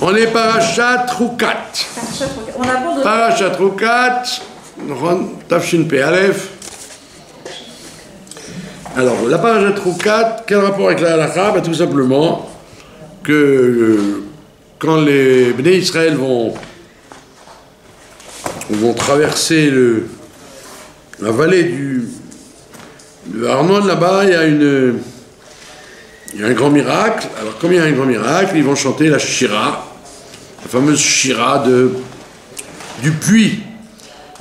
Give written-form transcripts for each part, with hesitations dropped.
On est Parashat Roukat. On aborde. Parashat Roukat, Tafshin Pe Aleph. Alors, la Parashat Roukat, quel rapport avec la halakha? Ben, tout simplement que quand les Bnei Israël vont traverser la vallée du Arnon, là-bas, il y a un grand miracle. Alors, comme il y a un grand miracle, ils vont chanter la Shira, la fameuse Shira du puits,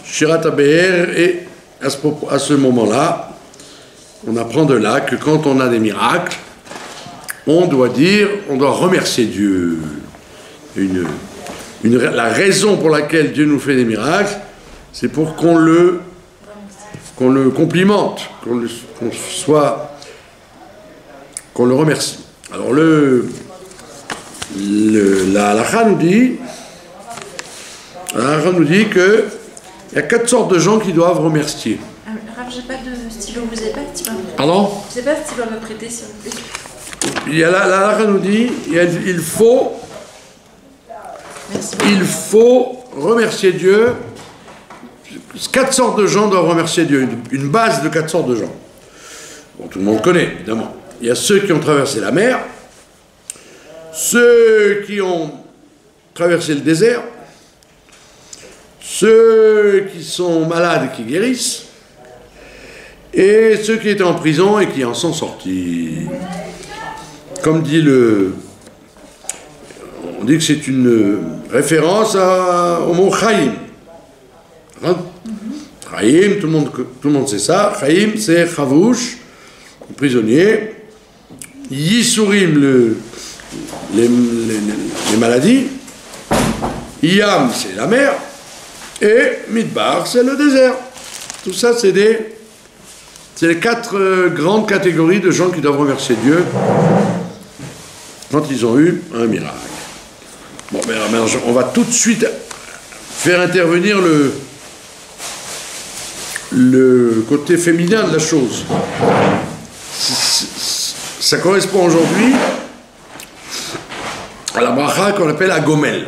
Shirat HaBe'er, et à ce moment-là, on apprend de là que quand on a des miracles, on doit remercier Dieu. La raison pour laquelle Dieu nous fait des miracles, c'est pour qu'on le complimente, qu'on le remercie. Alors la halakha nous dit qu'il y a 4 sortes de gens qui doivent remercier. Rav, j'ai pas de stylo, vous n'avez pas de stylo? Pardon? Vous n'avez pas de stylo à me prêter, s'il vous plaît? La halakha nous dit il faut remercier Dieu. 4 sortes de gens doivent remercier Dieu, une base de 4 sortes de gens. Bon, tout le monde connaît, évidemment. Il y a ceux qui ont traversé la mer, ceux qui ont traversé le désert, ceux qui sont malades et qui guérissent, et ceux qui étaient en prison et qui en sont sortis. Comme dit on dit que c'est une référence au mot Chaim. Chaim, tout le monde sait ça. Chaim, c'est Chavouch, le prisonnier. Yisurim, les maladies. Yam, c'est la mer. Et Midbar, c'est le désert. Tout ça, c'est les 4 grandes catégories de gens qui doivent remercier Dieu quand ils ont eu un miracle. Bon, mais on va tout de suite faire intervenir le côté féminin de la chose. Ça correspond aujourd'hui à la bracha qu'on appelle Agomel.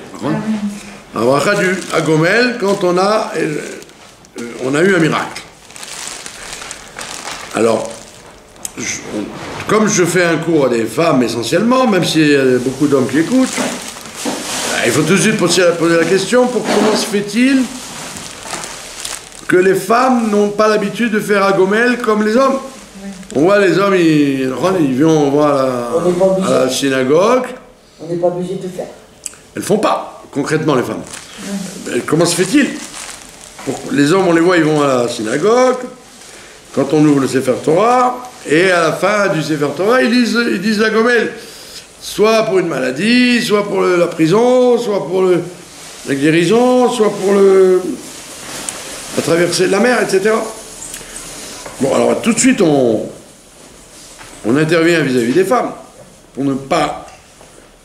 La bracha du Agomel quand on a eu un miracle. Alors, comme je fais un cours à des femmes essentiellement, même s'il y a beaucoup d'hommes qui écoutent, il faut tout de suite poser la question, comment se fait-il que les femmes n'ont pas l'habitude de faire Agomel comme les hommes? On voit les hommes, ils vont à la synagogue. On n'est pas obligé de faire. Elles ne font pas, concrètement, les femmes. Comment se fait-il? Les hommes, on les voit, ils vont à la synagogue. Quand on ouvre le Sefer Torah, et à la fin du Sefer Torah, ils disent la Gomel, soit pour une maladie, soit pour la prison, soit pour la guérison, soit pour la traversée de la mer, etc. Bon, alors tout de suite, on intervient vis-à-vis des femmes, pour ne pas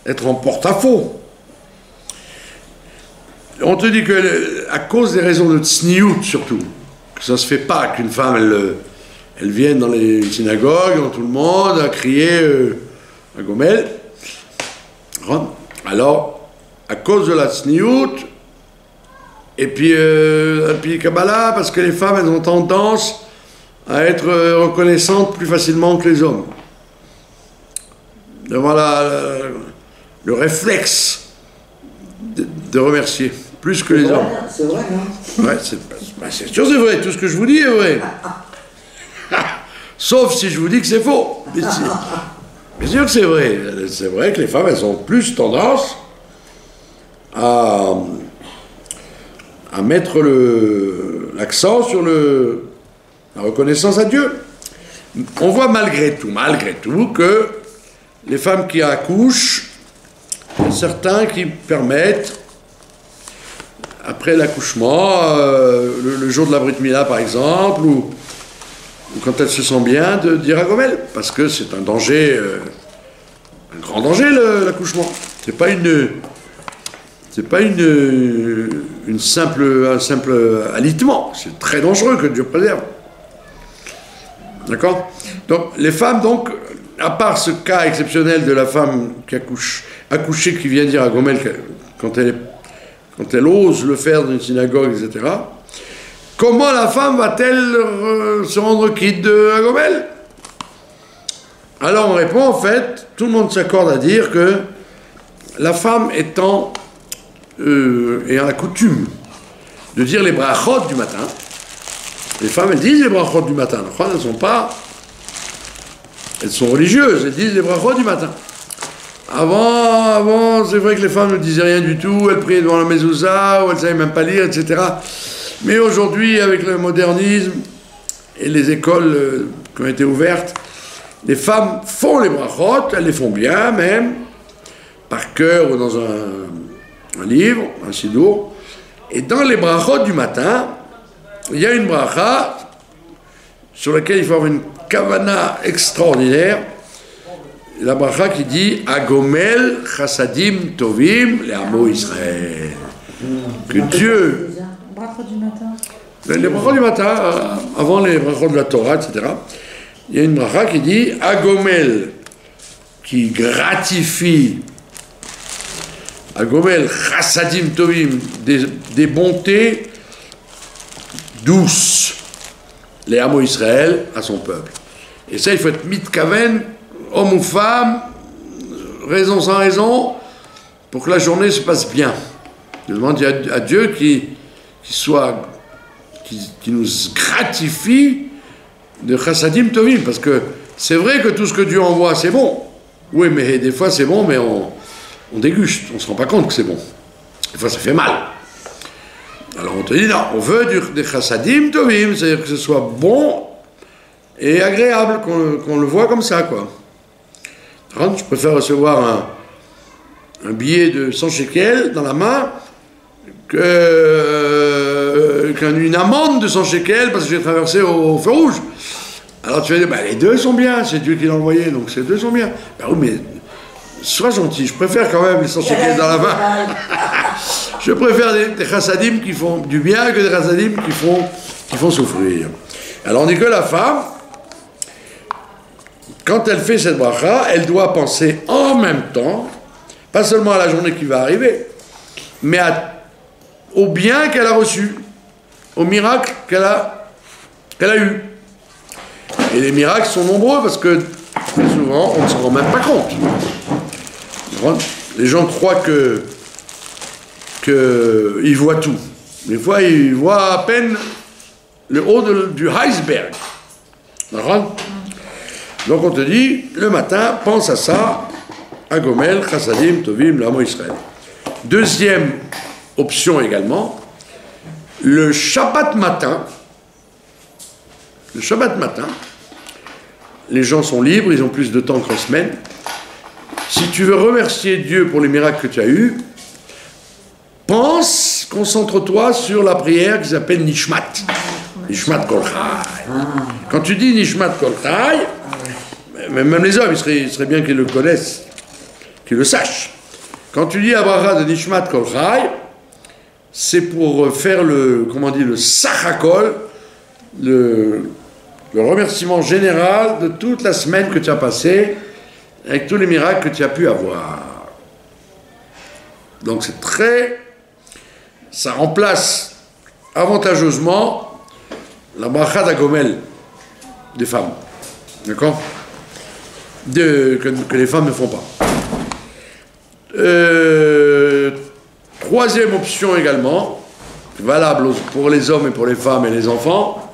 être en porte-à-faux. On te dit que, à cause des raisons de tsniout surtout, que ça ne se fait pas qu'une femme, elle vienne dans les synagogues, dans tout le monde, à crier à Gomel. Alors, à cause de la tsniout, et puis Kabbalah, parce que les femmes, elles ont tendance à être reconnaissantes plus facilement que les hommes. Devant le réflexe de remercier, plus que les hommes. C'est vrai, non? Ouais, c'est sûr, c'est vrai. Tout ce que je vous dis est vrai. Sauf si je vous dis que c'est faux. Bien sûr que c'est vrai. C'est vrai que les femmes, elles ont plus tendance à mettre l'accent sur la reconnaissance à Dieu. On voit malgré tout, que les femmes qui accouchent, il y a certains qui permettent, après l'accouchement, le jour de la Brit Mila par exemple, ou quand elle se sent bien, de dire Agomel, parce que c'est un danger, un grand danger l'accouchement. C'est pas un simple alitement, c'est très dangereux, que Dieu préserve. D'accord? Donc les femmes, à part ce cas exceptionnel de la femme qui accouche accouchée qui vient dire à Gomel quand elle ose le faire dans une synagogue, etc. Comment la femme va-t-elle se rendre quitte de Gomel? Alors on répond, en fait, tout le monde s'accorde à dire que la femme ayant la coutume de dire les brachot du matin, les femmes, elles disent les brachot du matin. Elles sont religieuses, elles disent les brachot du matin. Avant, c'est vrai que les femmes ne disaient rien du tout, elles priaient devant la mezouza, ou elles ne savaient même pas lire, etc. Mais aujourd'hui, avec le modernisme et les écoles qui ont été ouvertes, les femmes font les brachot, elles les font bien même, par cœur ou dans un livre, un sidour. Et dans les brachot du matin, il y a une bracha sur laquelle il faut avoir une kavana extraordinaire. La bracha qui dit Agomel chassadim tovim le'amo Israël. Que Dieu. Brachot du matin. Les brachot du matin, avant les brachot de la Torah, etc. Il y a une bracha qui dit Agomel, qui gratifie. Agomel chassadim tovim, des bontés douces, les hameaux Israël à son peuple. Et ça, il faut être mitkaven, homme ou femme, raison sans raison, pour que la journée se passe bien. Je demande à Dieu qui nous gratifie de chassadim tovim, parce que c'est vrai que tout ce que Dieu envoie, c'est bon. Oui, mais des fois c'est bon, mais on déguste, on ne se rend pas compte que c'est bon. Des fois ça fait mal. Alors on te dit, non, on veut des chassadim tovim, c'est-à-dire que ce soit bon et agréable, qu'on le voit comme ça, quoi. Je préfère recevoir un billet de 100 shekels dans la main qu'une amende de 100 shekels parce que j'ai traversé au feu rouge. Alors tu vas dire, les deux sont bien, c'est Dieu qui l'a envoyé, donc ces deux sont bien. Oui, mais sois gentil, je préfère quand même les 100 shekels dans la main. Je préfère des chassadim qui font du bien que des chassadim qui font souffrir. Alors on dit que la femme, quand elle fait cette bracha, elle doit penser en même temps, pas seulement à la journée qui va arriver, mais au bien qu'elle a reçu, au miracle qu'elle a eu. Et les miracles sont nombreux parce que très souvent on ne s'en rend même pas compte. Les gens croient qu'ils voient tout. Des fois ils voient à peine le haut du iceberg. Donc on te dit, le matin, pense à ça, Agomel, chassadim, tovim, l'amo Israël. Deuxième option également, le Shabbat matin, les gens sont libres, ils ont plus de temps qu'en semaine. Si tu veux remercier Dieu pour les miracles que tu as eus, concentre-toi sur la prière qui s'appelle Nishmat. Nishmat Kol Chai. Quand tu dis Nishmat Kol Chai, même les hommes, il serait bien qu'ils le connaissent, qu'ils le sachent. Quand tu dis Abraha de Nishmat Kol Chai, c'est pour faire le Sachakol, le remerciement général de toute la semaine que tu as passée, avec tous les miracles que tu as pu avoir. Donc ça remplace avantageusement la bracha d'Agomel des femmes. D'accord? Que les femmes ne font pas. Troisième option également, valable pour les hommes et pour les femmes et les enfants,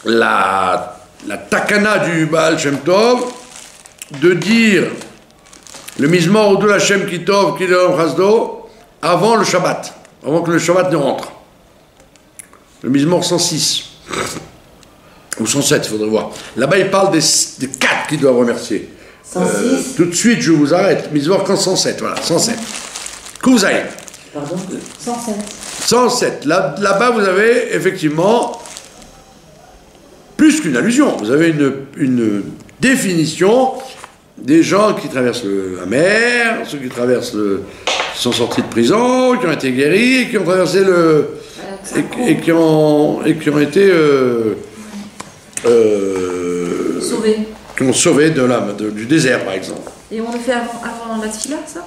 la takana du Baal Shem Tov de dire le Mizmor Odul Hashem Kitov Kidom Chasdo avant le Shabbat, avant que le Shabbat ne rentre. Le Mizmor 106 ou 107, il faudrait voir. Là-bas, il parle des 4 qui doivent remercier. 106 tout de suite, je vous arrête. Mizmor 107, voilà, 107. Kouzaï. Pardon 107. 107. Là-bas, vous avez effectivement plus qu'une allusion. Vous avez une définition des gens qui traversent la mer, ceux qui sont sortis de prison, qui ont été guéris, qui ont traversé et qui ont été qui ont sauvé du désert, par exemple. Et on le fait avant la tefila, ça?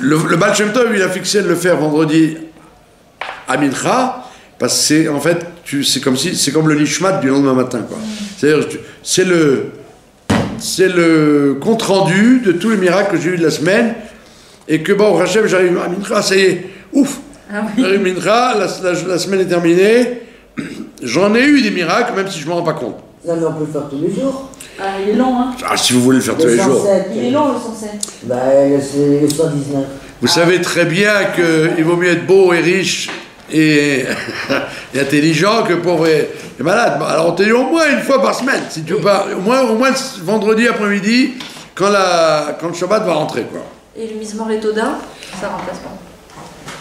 Le Baal Shem Tov, il a fixé de le faire vendredi à Mincha, parce que c'est en fait, c'est comme le Nishmat du lendemain matin, quoi. C'est-à-dire, c'est le compte rendu de tous les miracles que j'ai eu de la semaine, et que bon, Hachem, j'arrive à Mincha, ça y est, ouf, j'arrive à Mincha, la semaine est terminée, j'en ai eu des miracles, même si je ne m'en rends pas compte. Non, mais on peut le faire tous les jours. Ah, il est long, hein? Ah, si vous voulez le faire tous les jours. Il est long, le 107. Bah, c'est le 119. Vous savez très bien qu'il vaut mieux être beau et riche et intelligent que pauvre et malade. Alors on te dit au moins une fois par semaine, si tu veux pas, au moins vendredi après-midi, quand le Shabbat va rentrer, quoi. Et le Mizmor et Toda, ça remplace pas.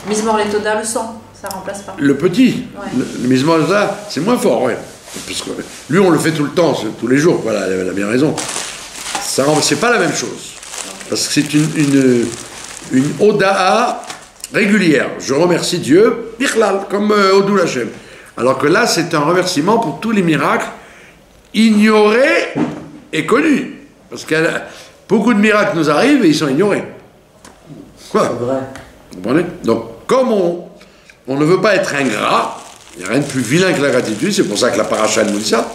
Mizmor et Toda, le sang, ça remplace pas. Le petit, Ouais. le Mizmor, c'est moins fort, ouais. Parce que lui, on le fait tout le temps, tous les jours, voilà, elle a bien raison. C'est pas la même chose. Parce que c'est une Oda'a régulière. Je remercie Dieu, Bichlal, comme Odou Hashem. Alors que là, c'est un remerciement pour tous les miracles ignorés et connus. Parce que beaucoup de miracles nous arrivent et ils sont ignorés. Quoi? C'est vrai. Vous comprenez? Donc, comme on ne veut pas être ingrat, il n'y a rien de plus vilain que la gratitude, c'est pour ça que la paracha nous dit ça,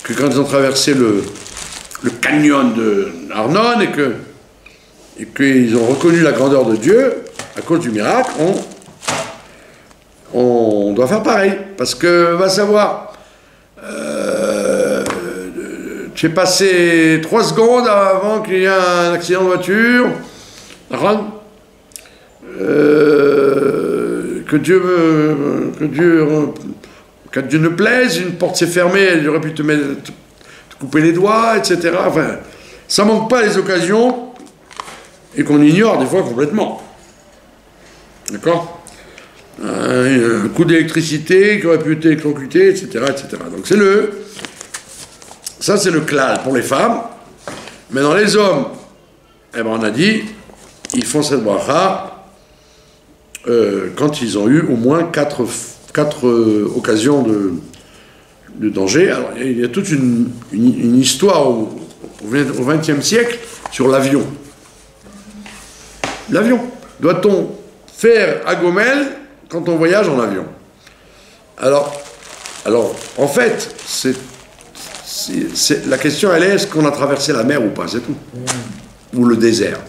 que quand ils ont traversé le canyon de Arnon et qu'ils ont reconnu la grandeur de Dieu, à cause du miracle, on doit faire pareil. Parce que, va savoir, j'ai passé 3 secondes avant qu'il y ait un accident de voiture, que Dieu ne plaise, une porte s'est fermée, il aurait pu te couper les doigts, etc. Enfin, ça manque pas les occasions et qu'on ignore des fois complètement. D'accord? Un coup d'électricité qui aurait pu t'électrocuter, etc., etc. Donc ça c'est le klal pour les femmes. Mais dans les hommes, eh ben on a dit, ils font cette bracha quand ils ont eu au moins 4 occasions de danger. Alors, il y a toute une histoire au XXe siècle sur l'avion. L'avion. Doit-on faire Agomel quand on voyage en avion? Alors en fait, la question, elle est, est-ce qu'on a traversé la mer ou pas? C'est tout. Ou le désert.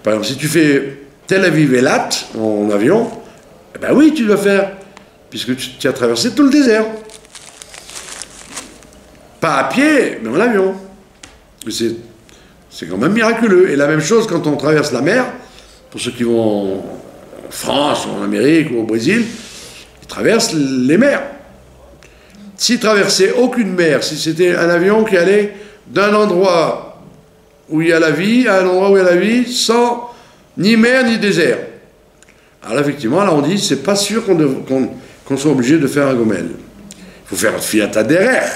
Par exemple, si tu fais Tel Aviv-Elat en avion, eh ben oui, tu dois faire, puisque tu as traversé tout le désert. Pas à pied, mais en avion. C'est quand même miraculeux. Et la même chose quand on traverse la mer, pour ceux qui vont en France, ou en Amérique, ou au Brésil, ils traversent les mers. S'ils traversaient aucune mer, si c'était un avion qui allait d'un endroit où il y a la vie à un endroit où il y a la vie, sans ni mer ni désert. Alors effectivement, là on dit, c'est pas sûr qu'on soit obligé de faire un gomel. Il faut faire Tfilat Haderer,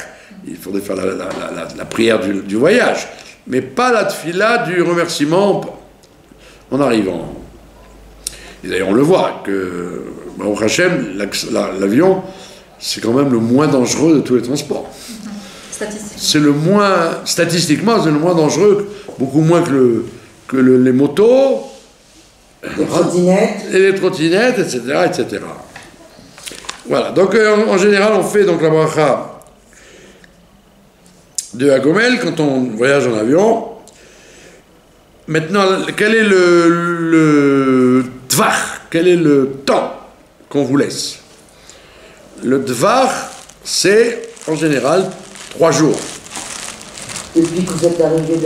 il faudrait faire la prière du voyage, mais pas la Tfilat du remerciement en arrivant. Et d'ailleurs on le voit, que Baruch Hashem, l'avion, c'est quand même le moins dangereux de tous les transports. Statistiquement, c'est le moins dangereux, beaucoup moins que les motos, les trottinettes, etc., etc. Voilà, donc en général, on fait donc la bracha de Hagomel quand on voyage en avion. Maintenant, quel est le tvach, quel est le temps qu'on vous laisse? Le tvach, c'est en général 3 jours. Depuis que vous êtes arrivé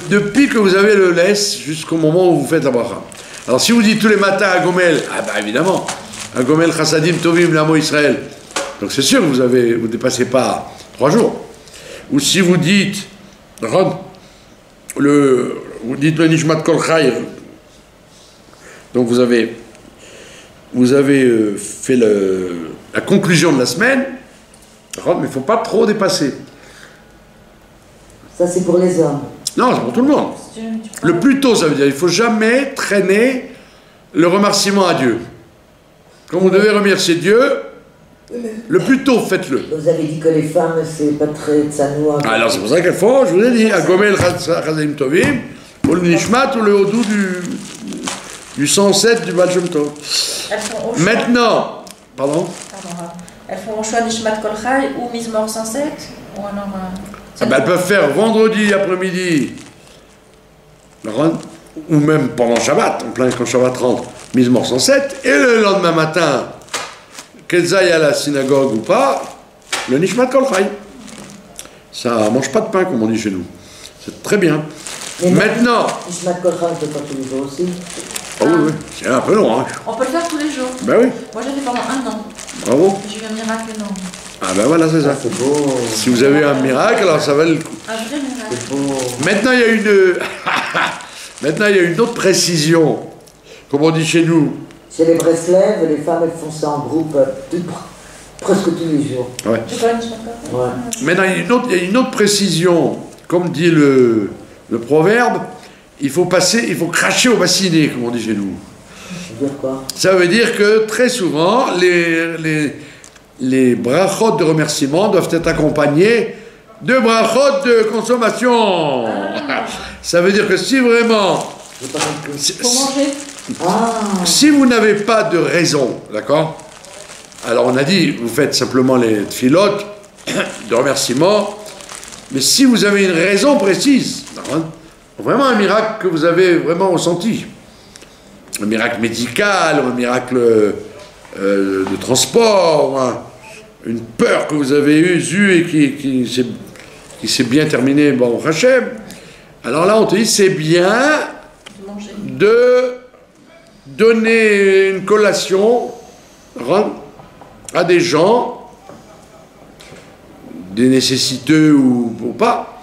depuis que vous avez le laisse jusqu'au moment où vous faites la bracha. Alors si vous dites tous les matins à Gomel, ah bah évidemment, à Gomel Chassadim Tovim Lamo Israël, donc c'est sûr que vous ne dépassez pas 3 jours. Ou si vous dites, le Nishmat Kol Chai, donc vous avez fait la conclusion de la semaine, mais il ne faut pas trop dépasser. Ça, c'est pour les hommes. Non, c'est pour tout le monde. Le plus tôt, ça veut dire, il ne faut jamais traîner le remerciement à Dieu. Quand vous devez remercier Dieu, Le plus tôt, faites-le. Vous avez dit que les femmes, c'est pas très tsanoua. Alors c'est pour ça qu'elles font, je vous ai dit, Agomel Chazim Tovim, ou le Nishmat, ou le Hodou du 107 du Baal Shem Tov. Elles font au choix. Maintenant, pardon. Elles font au choix Nishmat Kol Chai ou Mizmor 107 ou alors. Elles peuvent faire vendredi après-midi, ou même pendant Shabbat, en plein quand Shabbat rentre, Mizmor 107, et le lendemain matin, qu'elles aillent à la synagogue ou pas, le Nishmat Kol Chai. Ça mange pas de pain, comme on dit chez nous. C'est très bien. Mais maintenant. Nishmat Kol Chai, on peut faire tous les jours aussi. Ah oui, oui, c'est un peu long, hein. On peut le faire tous les jours. Ben oui. Moi j'ai fait pendant 1 an. Bravo. J'ai eu un miracle énorme. Ah ben voilà, c'est ça. C'est beau. Si vous avez un miracle, alors ça valait le coup. Un vrai miracle. C'est beau. Maintenant, il y a une... Maintenant, il y a une autre précision. Comme on dit chez nous. Chez les Breslev, les femmes, elles font ça en groupe presque tous les jours. Ouais. Tu connais Nishmat Kol Chai? Ouais. Maintenant, il y a une autre précision. Comme dit le proverbe, il faut cracher au bassinet, comme on dit chez nous. Ça veut dire quoi? Ça veut dire que très souvent, les brachot de remerciement doivent être accompagnés de brachot de consommation. Ça veut dire que si vraiment... J'ai pas compris. Pour manger. Si vous n'avez pas de raison, d'accord? Alors on a dit, vous faites simplement les tfilotes de remerciement, mais si vous avez une raison précise, vraiment un miracle que vous avez vraiment ressenti, un miracle médical, ou un miracle de transport, ou une peur que vous avez eue et qui s'est bien terminée, bon, Hachem, alors là on te dit c'est bien de donner une collation à des gens, des nécessiteux ou pas,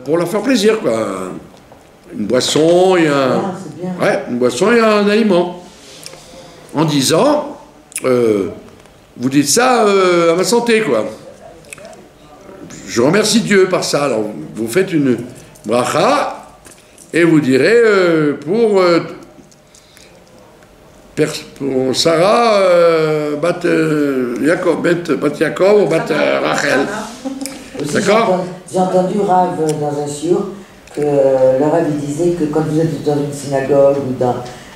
pour leur faire plaisir, quoi. Une boisson et une boisson et un aliment. En disant, vous dites ça à ma santé, quoi. Je remercie Dieu par ça. Alors, vous faites une bracha et vous direz pour Sarah, bat Yaakov ou bat Rachel. D'accord? J'ai entendu Rav dans un shiur que le Rav disait que quand vous êtes dans une synagogue ou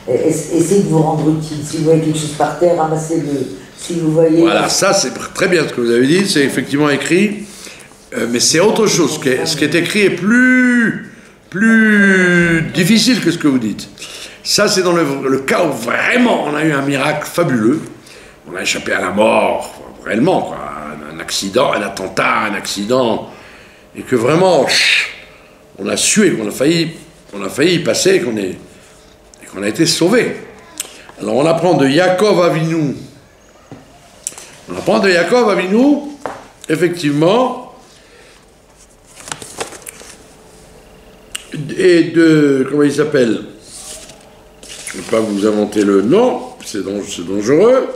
essayez de vous rendre utile. Si vous voyez quelque chose par terre, ramassez-le. Si vous voyez... Voilà, ça c'est très bien ce que vous avez dit, c'est effectivement écrit, mais c'est autre chose. Ce qui est écrit est plus difficile que ce que vous dites. Ça c'est dans le cas où vraiment on a eu un miracle fabuleux, on a échappé à la mort, réellement, quoi. Un accident, un attentat, un accident, et que vraiment on a sué, qu'on a failli y passer, et qu'on a été sauvé. Alors on apprend de Yaakov Avinu, effectivement, et de, comment il s'appelle, je ne vais pas vous inventer le nom, c'est dangereux,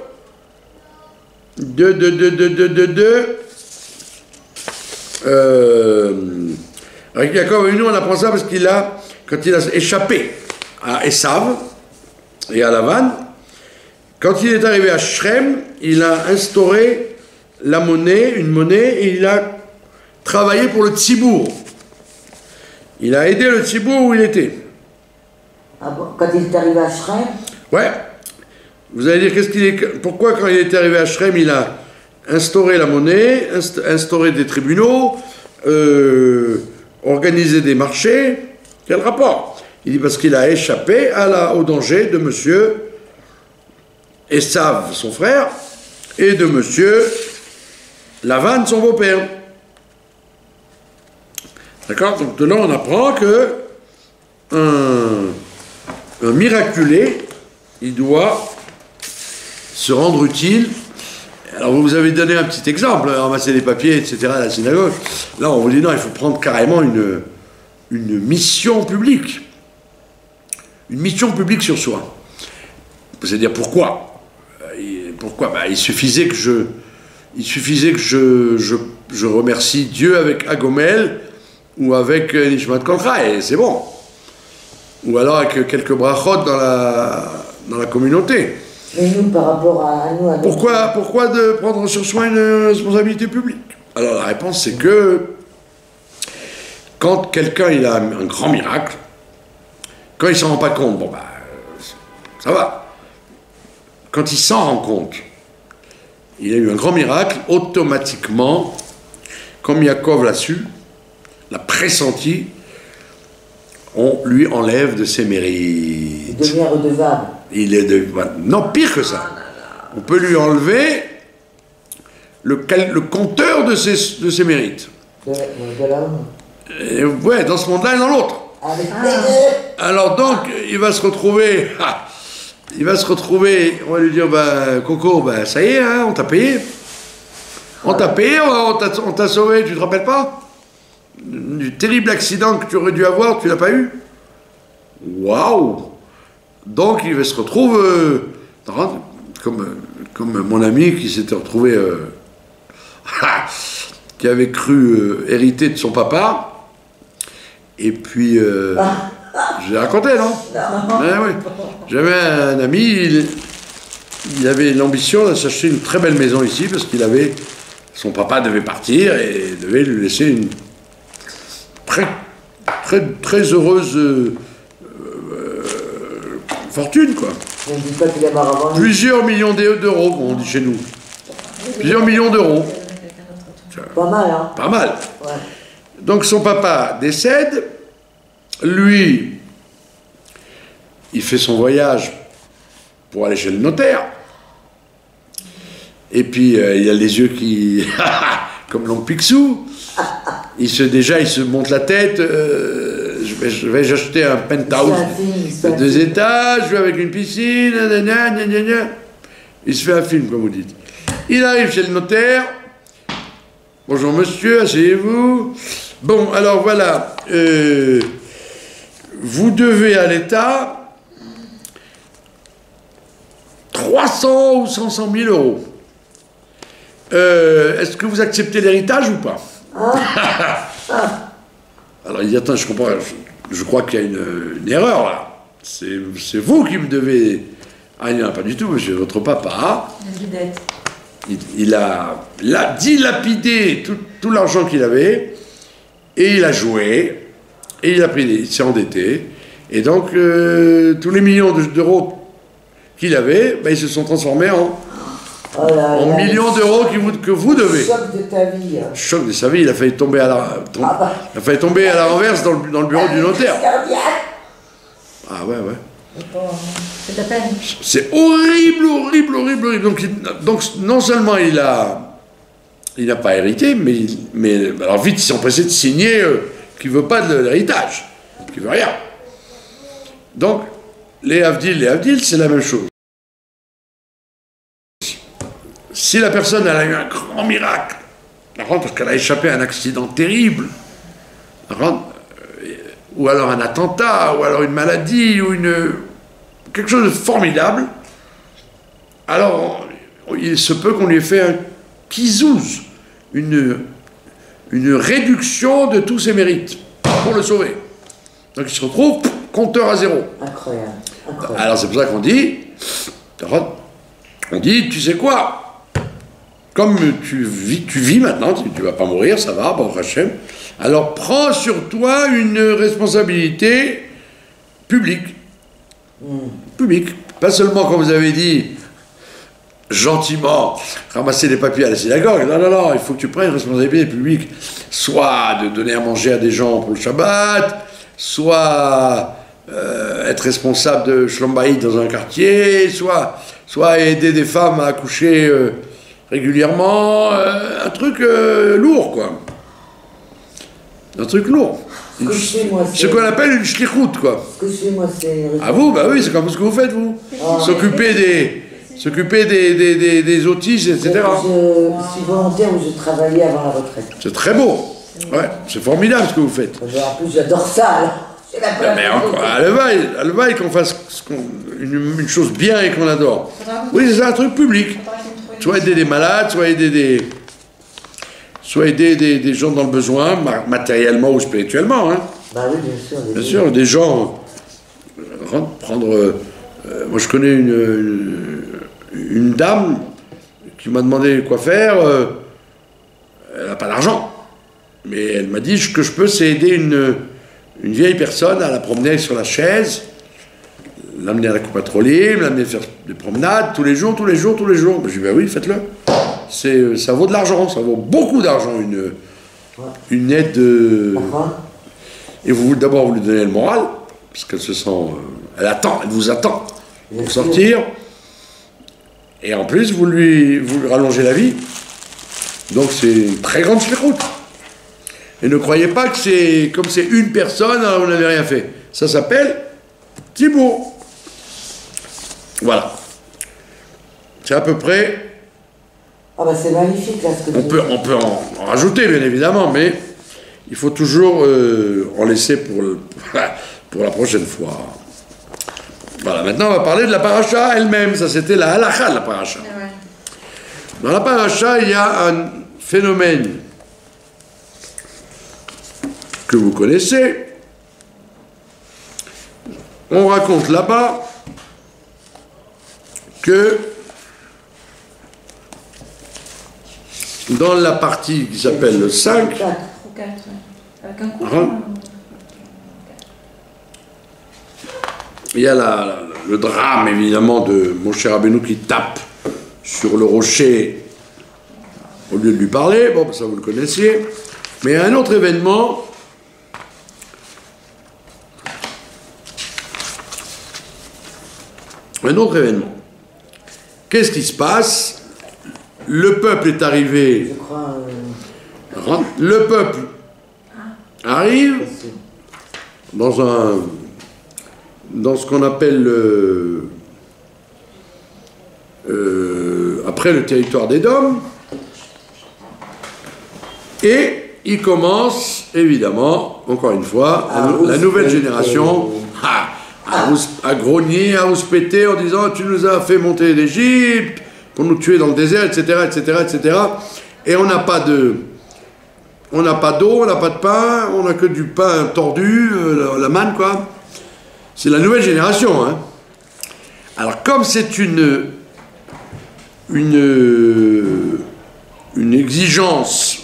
avec Yaakov Avinu, on apprend ça parce quand il a échappé à Esav et à Lavan, quand il est arrivé à Shrem, il a instauré une monnaie, et il a travaillé pour le Tzibour. Il a aidé le Tzibour où il était. Ah bon, quand il est arrivé à Shrem? Ouais. Vous allez dire, pourquoi quand il est arrivé à Shrem, il a instauré la monnaie, instauré des tribunaux, organisé des marchés? Quel rapport? Il dit parce qu'il a échappé au danger de monsieur Esav, son frère, et de monsieur Lavan, son beau-père. D'accord? Donc de là, on apprend que un miraculé, il doit se rendre utile. Alors vous avez donné un petit exemple, ramasser des papiers, etc. à la synagogue. Là, on vous dit non, il faut prendre carrément une mission publique. Une mission publique sur soi. C'est-à-dire pourquoi? Il suffisait que je remercie Dieu avec Agomel ou avec Nishmat Kol Chai, et c'est bon. Ou alors avec quelques brachot dans la communauté. Mais nous, par rapport à nous... Avec... Pourquoi de prendre sur soi une responsabilité publique? Alors la réponse, c'est que quand quelqu'un il a un grand miracle, quand il s'en rend pas compte, bon bah ça va. Quand il s'en rend compte, il a eu un grand miracle, automatiquement, comme Yaakov l'a su, l'a pressenti, on lui enlève de ses mérites. Il devient redevable. Non, pire que ça. On peut lui enlever le compteur de ses mérites. De l'homme. Ouais, dans ce monde-là et dans l'autre. Alors donc, il va se retrouver, on va lui dire, bah, Coco, bah, ça y est, hein, on t'a payé. On t'a payé, on t'a sauvé, tu te rappelles pas? Du terrible accident que tu aurais dû avoir, tu l'as pas eu? Waouh! Donc il se retrouve, comme mon ami qui s'était retrouvé, qui avait cru hériter de son papa, et puis, j'ai raconté, non? Oui. J'avais un ami, il avait l'ambition de s'acheter une très belle maison ici, parce son papa devait partir et devait lui laisser une très heureuse fortune, quoi. Plusieurs millions d'euros, comme on dit chez nous. Plusieurs millions d'euros. Pas mal, hein? Pas mal. Ouais. Donc son papa décède, lui, il fait son voyage pour aller chez le notaire, et puis il a les yeux qui... comme l'oncle Picsou, il se monte la tête, je vais acheter un penthouse de 2 étages, avec une piscine, il se fait un film, comme vous dites. Il arrive chez le notaire, bonjour monsieur, asseyez-vous. Bon, alors voilà, vous devez à l'État 300 ou 500 000 euros. Est-ce que vous acceptez l'héritage ou pas? Alors il dit, attends, je comprends, je crois qu'il y a une erreur là. C'est vous qui me devez... Ah non, pas du tout, monsieur, votre papa. Il a dilapidé tout l'argent qu'il avait, et il a joué, et il s'est endetté, et donc tous les millions d'euros qu'il avait, ben, ils se sont transformés en millions d'euros que vous devez. Choc de ta vie. Choc de sa vie, il a failli tomber à la renverse dans le bureau du notaire. Ah ouais. C'est de la peine. C'est horrible. Donc non seulement il n'a pas hérité, mais alors vite ils sont pressés de signer qu'il ne veut pas de l'héritage, qu'il ne veut rien. Donc les Havdil, c'est la même chose. Si la personne elle a eu un grand miracle, parce qu'elle a échappé à un accident terrible, ou alors un attentat, ou alors une maladie, ou quelque chose de formidable, alors il se peut qu'on lui ait fait un kizouz, une réduction de tous ses mérites pour le sauver. Donc il se retrouve compteur à zéro. Incroyable. Alors c'est pour ça qu'on dit, tu sais quoi, comme tu vis maintenant, tu ne vas pas mourir, ça va, bon Hachem, alors prends sur toi une responsabilité publique. Publique. Pas seulement, comme vous avez dit, gentiment, ramasser les papiers à la synagogue. Non, il faut que tu prennes une responsabilité publique. Soit de donner à manger à des gens pour le Shabbat, soit être responsable de Shlom Bayit dans un quartier, soit aider des femmes à accoucher régulièrement. Un truc lourd, quoi. Un truc lourd. Ce qu'on appelle une shlichut, quoi. Ce que je fais, moi, c'est... Ah vous, bah oui, c'est comme ce que vous faites, vous. S'occuper des autistes, etc. Je suis volontaire où je travaillais avant la retraite. C'est très beau. Ouais, c'est formidable ce que vous faites. En plus, j'adore ça, alors. Mais encore, à Levaï, qu'on fasse une chose bien et qu'on adore. Oui, c'est ça, un truc public. Soit aider des malades, soit aider des gens dans le besoin, matériellement ou spirituellement. Hein. Bah oui, bien sûr. Bien sûr, des gens... prendre... moi, je connais une dame qui m'a demandé quoi faire, elle n'a pas d'argent. Mais elle m'a dit, ce que je peux, c'est aider une vieille personne à la promener sur la chaise, l'amener à la coupe à trolley, l'amener faire des promenades tous les jours. Je lui dis, ben oui, faites-le. Ça vaut de l'argent, ça vaut beaucoup d'argent, une aide. Et d'abord, vous lui donnez le moral, parce qu'elle se sent. Elle vous attend pour sortir. Et en plus, vous lui rallongez la vie. Donc, c'est une très grande chléroute. Et ne croyez pas que comme c'est une personne, alors vous n'avez rien fait. Ça s'appelle Thibaut. Voilà. C'est à peu près. Ah bah c'est magnifique là ce que on peut en rajouter bien évidemment, mais il faut toujours en laisser pour la prochaine fois. Voilà, maintenant on va parler de la paracha elle-même. Ça c'était la halakha de la paracha. Ouais. Dans la paracha, il y a un phénomène que vous connaissez. On raconte là-bas que dans la partie qui s'appelle le 5, il y a le drame évidemment de Moshe Rabbeinu qui tape sur le rocher au lieu de lui parler, bon ça vous le connaissiez, mais il y a un autre événement Qu'est-ce qui se passe? Le peuple est arrivé. Le peuple arrive dans ce qu'on appelle après le territoire d'Édom, et il commence évidemment, encore une fois, la nouvelle génération à grogner, à rouspéter en disant tu nous as fait monter d'Égypte pour nous tuer dans le désert, etc., etc., etc. Et on n'a pas d'eau, on n'a pas de pain, on n'a que du pain tordu, la manne, quoi. C'est la nouvelle génération, hein. Alors, comme c'est une exigence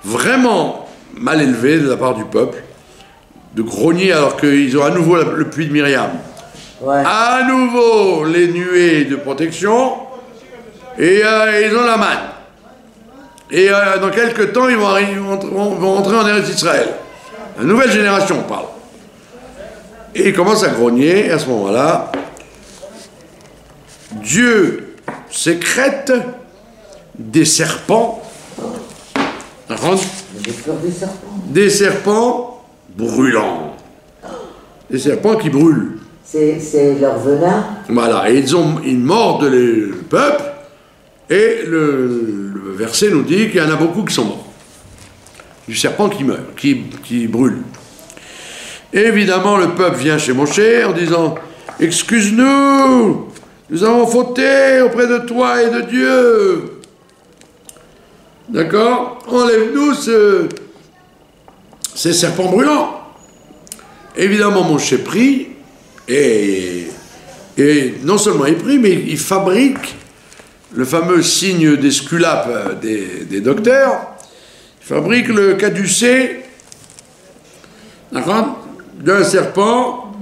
vraiment mal élevée de la part du peuple, de grogner alors qu'ils ont à nouveau le puits de Myriam. Ouais. À nouveau les nuées de protection et ils ont la manne. Et dans quelques temps, ils vont rentrer en Eretz Israël. La nouvelle génération, on parle. Et ils commencent à grogner, et à ce moment-là, Dieu sécrète des serpents. Des serpents brûlants. Des serpents qui brûlent. C'est leur venin. Voilà, et ils mordent le peuple, et le verset nous dit qu'il y en a beaucoup qui sont morts. Du serpent qui meurt, qui brûle. Et évidemment, le peuple vient chez Moshe en disant « Excuse-nous, nous avons fauté auprès de toi et de Dieu. D'accord? Enlève-nous ces serpents brûlants. » Évidemment, Moshe prie, et non seulement il prie, mais il fabrique le fameux signe d'Esculape des docteurs. Il fabrique le caducée, d'accord, d'un serpent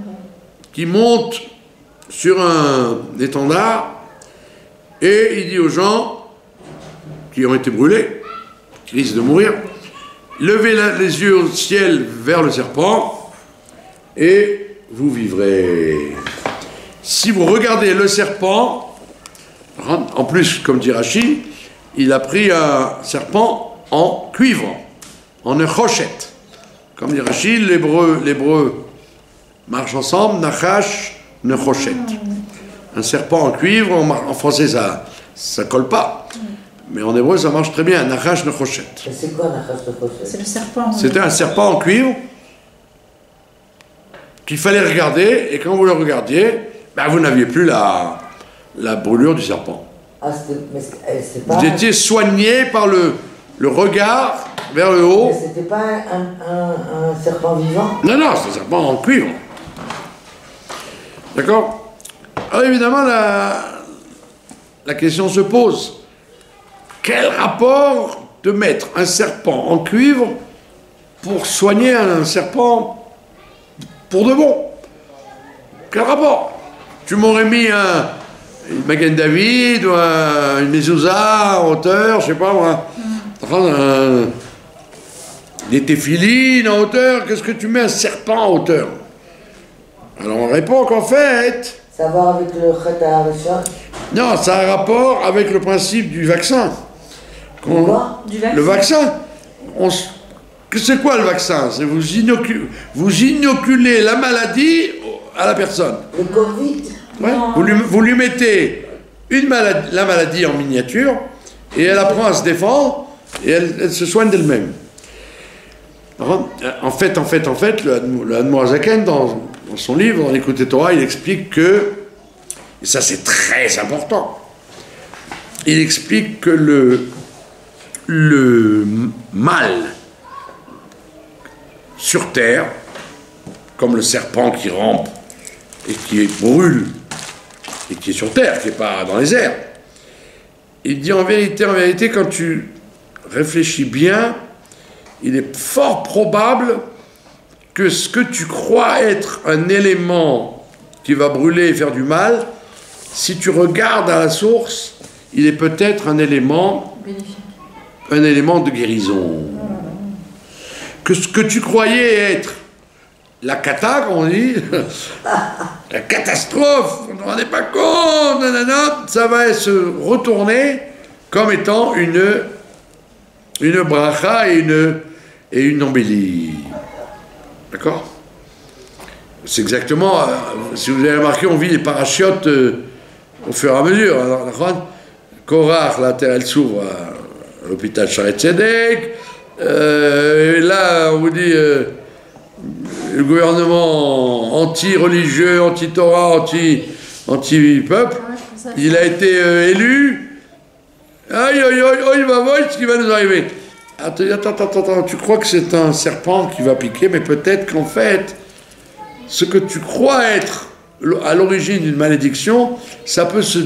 qui monte sur un étendard, et il dit aux gens qui ont été brûlés, qui risquent de mourir, levez les yeux au ciel vers le serpent, et vous vivrez. Si vous regardez le serpent, en plus, comme dit Rachid, il a pris un serpent en cuivre, en nechochette. Comme dit Rachid, l'hébreu marche ensemble, nachash, nechochette. Un serpent en cuivre, en français ça colle pas, mais en hébreu ça marche très bien, nachash, nechochette. C'est quoi nachash, nechochette? C'est le serpent. C'était un serpent en cuivre qu'il fallait regarder, et quand vous le regardiez, ben vous n'aviez plus la brûlure du serpent. Ah, c'est pas... Vous étiez soigné par le regard vers le haut. Mais c'était pas un serpent vivant? Non, c'est un serpent en cuivre. D'accord? Alors évidemment, la question se pose. Quel rapport de mettre un serpent en cuivre pour soigner un serpent pour de bon? Quel rapport? Tu m'aurais mis une Magen David ou une mezouza en hauteur, je sais pas moi, des téphilines en hauteur, qu'est-ce que tu mets un serpent en hauteur? Alors on répond qu'en fait... Ça va avec le Chet HaRishon? Non, ça a un rapport avec le principe du vaccin. Quoi? Du vaccin. Le vaccin, c'est quoi le vaccin? C'est vous inoculez la maladie à la personne. Le Covid? Ouais. Vous lui mettez la maladie en miniature et elle apprend à se défendre et elle se soigne d'elle-même. En fait, le Admorazaken, dans son livre, dans l'Écoute Torah, il explique que, et ça c'est très important, il explique que le mal sur terre, comme le serpent qui rampe et qui brûle, et qui est sur terre, qui n'est pas dans les airs, il dit en vérité, quand tu réfléchis bien, il est fort probable que ce que tu crois être un élément qui va brûler et faire du mal, si tu regardes à la source, il est peut-être un élément de guérison. Que ce que tu croyais être la cata, comme on dit, la catastrophe, on ne rendait pas compte, nanana, ça va se retourner comme étant une bracha et une embellie. D'accord? C'est exactement, si vous avez remarqué, on vit les parachutes au fur et à mesure. Alors, Korach, la terre, elle s'ouvre à l'hôpital Sharet Tzedek. Là, on vous dit, le gouvernement anti-religieux, anti-Torah, anti-peuple, il a été élu. Aïe, aïe, aïe, aïe, va voir ce qui va nous arriver. Attends, tu crois que c'est un serpent qui va piquer, mais peut-être qu'en fait, ce que tu crois être à l'origine d'une malédiction, ça peut se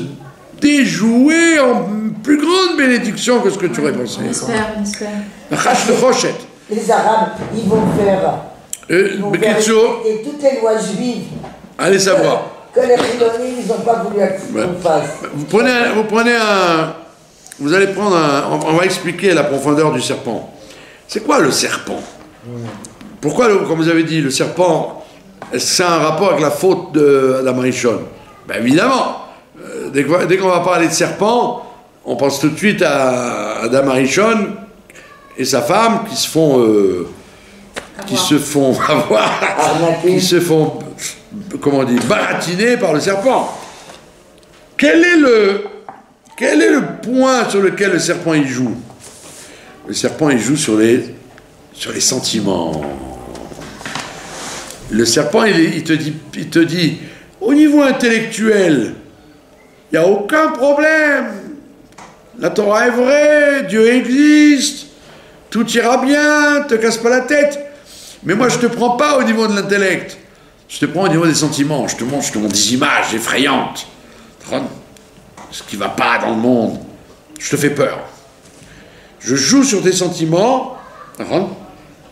déjouer en plus grande bénédiction que ce que tu aurais pensé. On espère. Les Arabes, ils vont faire respecter toutes les lois juives. Allez savoir. Que les Chilonimes, ils n'ont pas voulu qu'on fasse. Vous allez prendre on va expliquer la profondeur du serpent. C'est quoi le serpent? Pourquoi, comme vous avez dit, le serpent, c'est un rapport avec la faute d'Adam Rishon? Ben évidemment. Dès qu'on va parler de serpent, on pense tout de suite à Adam Rishon et sa femme qui se font comment on dit, baratiner par le serpent. Quel est le point sur lequel le serpent il joue? Le serpent il joue sur les sentiments. Le serpent il te dit au niveau intellectuel, il n'y a aucun problème. La Torah est vraie, Dieu existe, tout ira bien, te casse pas la tête. Mais moi je te prends pas au niveau de l'intellect, je te prends au niveau des sentiments, je te montre des images effrayantes. Ce qui ne va pas dans le monde, je te fais peur. Je joue sur tes sentiments.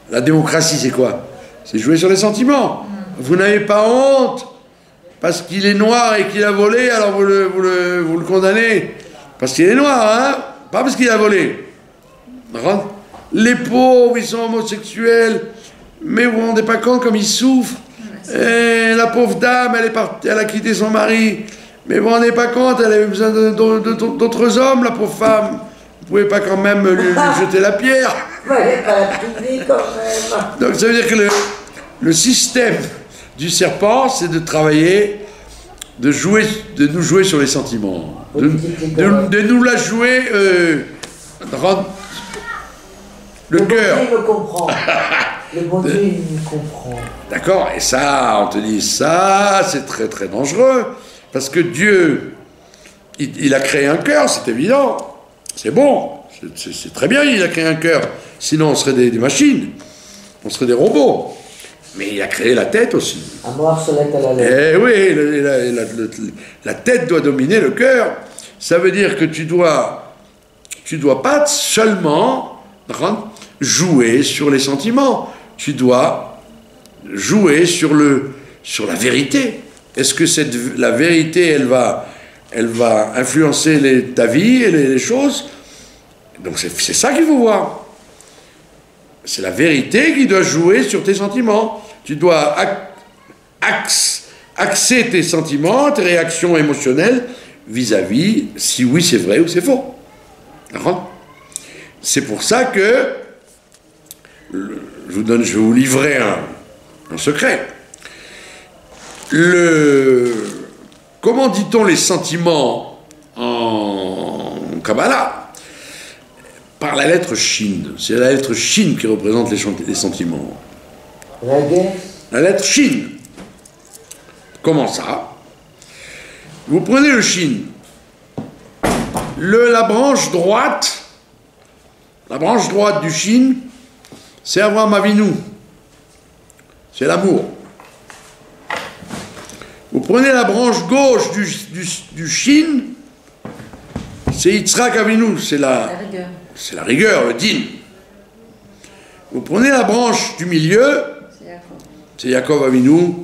La démocratie, c'est quoi? C'est jouer sur les sentiments. Vous n'avez pas honte parce qu'il est noir et qu'il a volé, alors vous le condamnez. Parce qu'il est noir, hein? Pas parce qu'il a volé. Les pauvres, ils sont homosexuels, mais vous ne vous rendez pas compte comme ils souffrent. Et la pauvre dame, elle a quitté son mari. Mais vous ne vous rendez pas compte, elle avait besoin d'autres hommes, la pauvre femme. Vous ne pouvez pas quand même lui jeter la pierre. Vous n'allez pas la priver quand même. Donc ça veut dire que le système du serpent, c'est de travailler, de nous jouer sur les sentiments. De nous la jouer, de rendre le cœur. Le bon Dieu me comprend. Le bon Dieu, il me comprend. D'accord, et ça, on te dit, ça, c'est très très dangereux. Parce que Dieu, il a créé un cœur, c'est évident. C'est bon, c'est très bien, il a créé un cœur. Sinon, on serait des machines, on serait des robots. Mais il a créé la tête aussi. À mort se l'est à la lettre. Eh oui, la tête doit dominer le cœur. Ça veut dire que tu dois pas seulement jouer sur les sentiments. Tu dois jouer sur la vérité. Est-ce que la vérité, elle va influencer ta vie et les choses? Donc c'est ça qu'il faut voir. C'est la vérité qui doit jouer sur tes sentiments. Tu dois axer tes sentiments, tes réactions émotionnelles vis-à-vis si oui c'est vrai ou c'est faux. C'est pour ça que je vais vous livrer un secret. Comment dit-on les sentiments en Kabbalah? Par la lettre Shin. C'est la lettre Shin qui représente les sentiments. La lettre Shin. Comment ça? Vous prenez le Shin. La branche droite du Shin, c'est Avraham Avinu. C'est l'amour. Vous prenez la branche gauche du Shin, c'est Yitzhak Avinu, c'est la rigueur, le din. Vous prenez la branche du milieu, c'est Yaakov Avinu,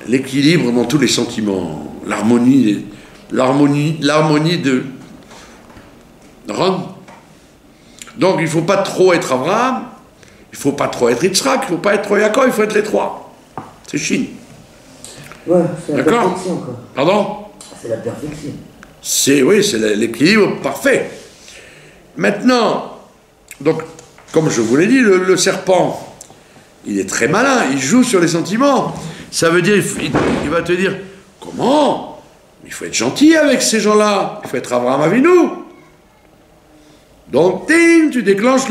l'équilibre dans tous les sentiments, l'harmonie de Donc il ne faut pas trop être Abraham, il ne faut pas trop être Yitzhak, il ne faut pas être trop Yaakov, il faut être les trois. C'est Shin. Ouais, c'est la perfection, quoi. Pardon? C'est la perfection. C'est l'équilibre parfait. Maintenant, donc, comme je vous l'ai dit, le serpent, il est très malin, il joue sur les sentiments. Ça veut dire, il va te dire, comment? Il faut être gentil avec ces gens-là, il faut être Avraham Avinu. Donc, ting, tu déclenches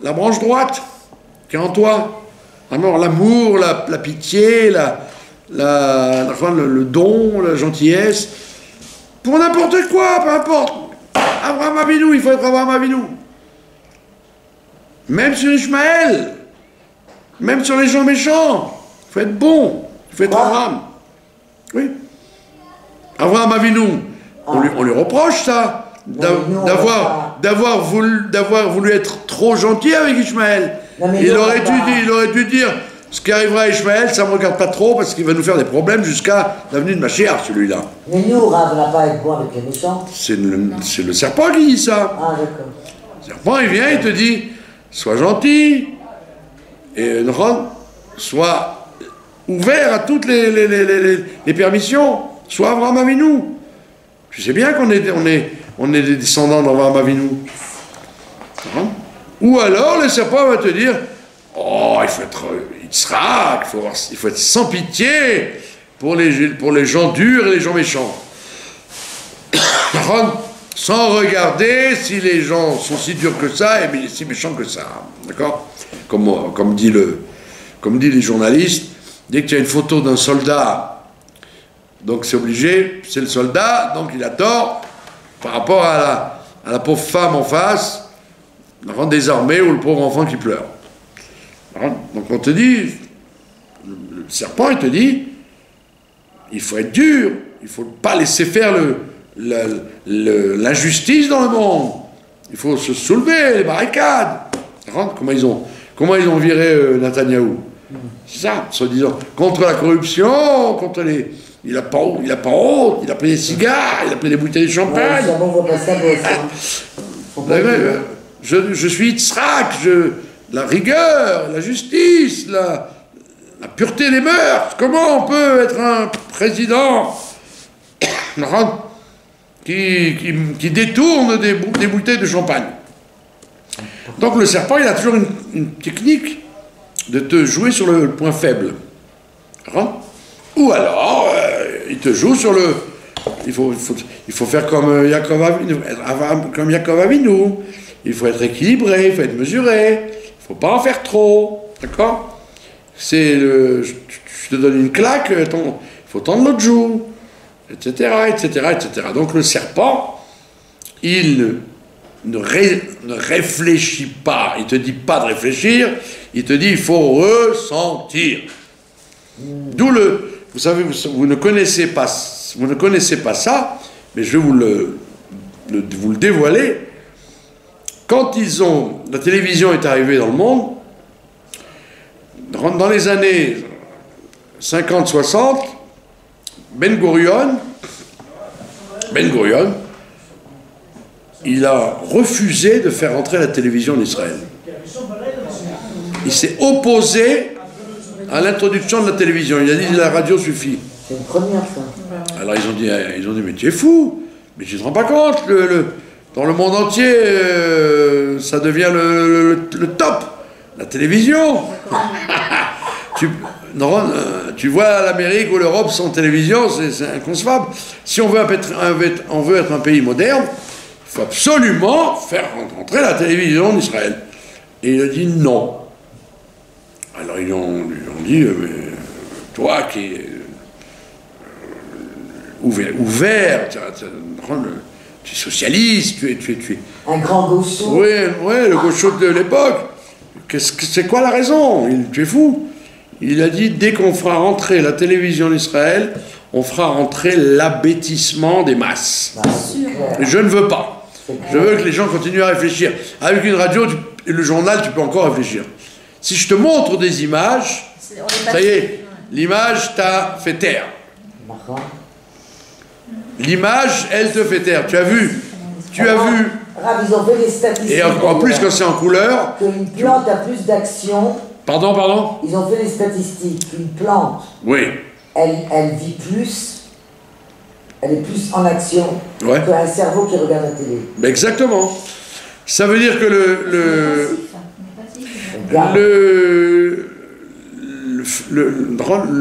la branche droite qui est en toi. Alors, l'amour, la pitié, le don, la gentillesse, pour n'importe quoi, peu importe. Avraham Avinu, il faut être Avraham Avinu. Même sur Ishmaël, même sur les gens méchants, il faut être bon, il faut être Avraham. Oui. Avraham Avinu, on lui reproche ça, d'avoir voulu être trop gentil avec Ishmaël. Il aurait dû dire, ce qui arrivera à Ishmaël, ça ne me regarde pas trop parce qu'il va nous faire des problèmes jusqu'à la venue de Mashiach, celui-là. Mais nous, Rav n'a pas à être bon avec les méchants. C'est le serpent qui dit ça. Ah, d'accord. Le serpent, il vient, il te dit, sois gentil, et sois ouvert à toutes les permissions, sois Avraham Avinu. Tu sais bien qu'on est des descendants d'Avraham Avinu. Ou alors, le serpent va te dire, oh, il faut être Yitzhak, il faut être sans pitié pour les gens durs et les gens méchants. Sans regarder si les gens sont si durs que ça et si méchants que ça. D'accord? Comme disent les journalistes, dès que tu as une photo d'un soldat, donc c'est obligé, c'est le soldat, donc il a tort par rapport à la pauvre femme en face, désarmée, ou le pauvre enfant qui pleure. Donc on te dit, le serpent il te dit, il faut être dur, il ne faut pas laisser faire l'injustice dans le monde, il faut se soulever les barricades. Comment ils ont viré Netanyahou? C'est ça, se disant, contre la corruption, contre il a pas honte, il a pris des cigares, il a pris des bouteilles de champagne. Je suis Yitzhak, la rigueur, la justice, la pureté des mœurs. Comment on peut être un président qui détourne des bouteilles de champagne? Donc le serpent, il a toujours une technique de te jouer sur le point faible. Ou alors, il te joue sur le... Il faut faire comme Yaakov Avinu. Il faut être équilibré, il faut être mesuré. Il ne faut pas en faire trop. D'accord? Je te donne une claque, il faut tendre l'autre joue, etc., etc., etc. Donc le serpent, il ne réfléchit pas. Il ne te dit pas de réfléchir. Il te dit, il faut ressentir. D'où vous savez, vous ne connaissez pas ça, mais je vais vous le dévoiler. Quand la télévision est arrivée dans le monde, dans les années 50-60, Ben Gurion, il a refusé de faire entrer la télévision en Israël. Il s'est opposé à l'introduction de la télévision. Il a dit la radio suffit. C'est une première ça. Alors ils ont dit mais tu es fou, mais tu te rends pas compte, dans le monde entier, ça devient le top, la télévision. Tu vois l'Amérique ou l'Europe sans télévision, c'est inconcevable. Si on veut être un pays moderne, il faut absolument faire rentrer la télévision en Israël. Et il a dit non. Alors ils lui ont dit, toi qui es ouvert, tu es socialiste, tu es... Un grand gaucho. Oui, le gaucho de l'époque. C'est quoi la raison? Tu es fou. Il a dit, dès qu'on fera rentrer la télévision en Israël, on fera rentrer l'abêtissement des masses. Et je ne veux pas. Je veux que les gens continuent à réfléchir. Avec une radio et le journal, tu peux encore réfléchir. Si je te montre des images, ça y est, l'image t'a fait taire. L'image, elle te fait taire. Tu as vu? Rav, ils ont fait des statistiques. Et en plus, quand c'est en couleur... Qu'une plante a plus d'action... Pardon? Ils ont fait des statistiques. Une plante, oui, elle vit plus, elle est plus en action qu'un cerveau qui regarde la télé. Ben exactement. Ça veut dire que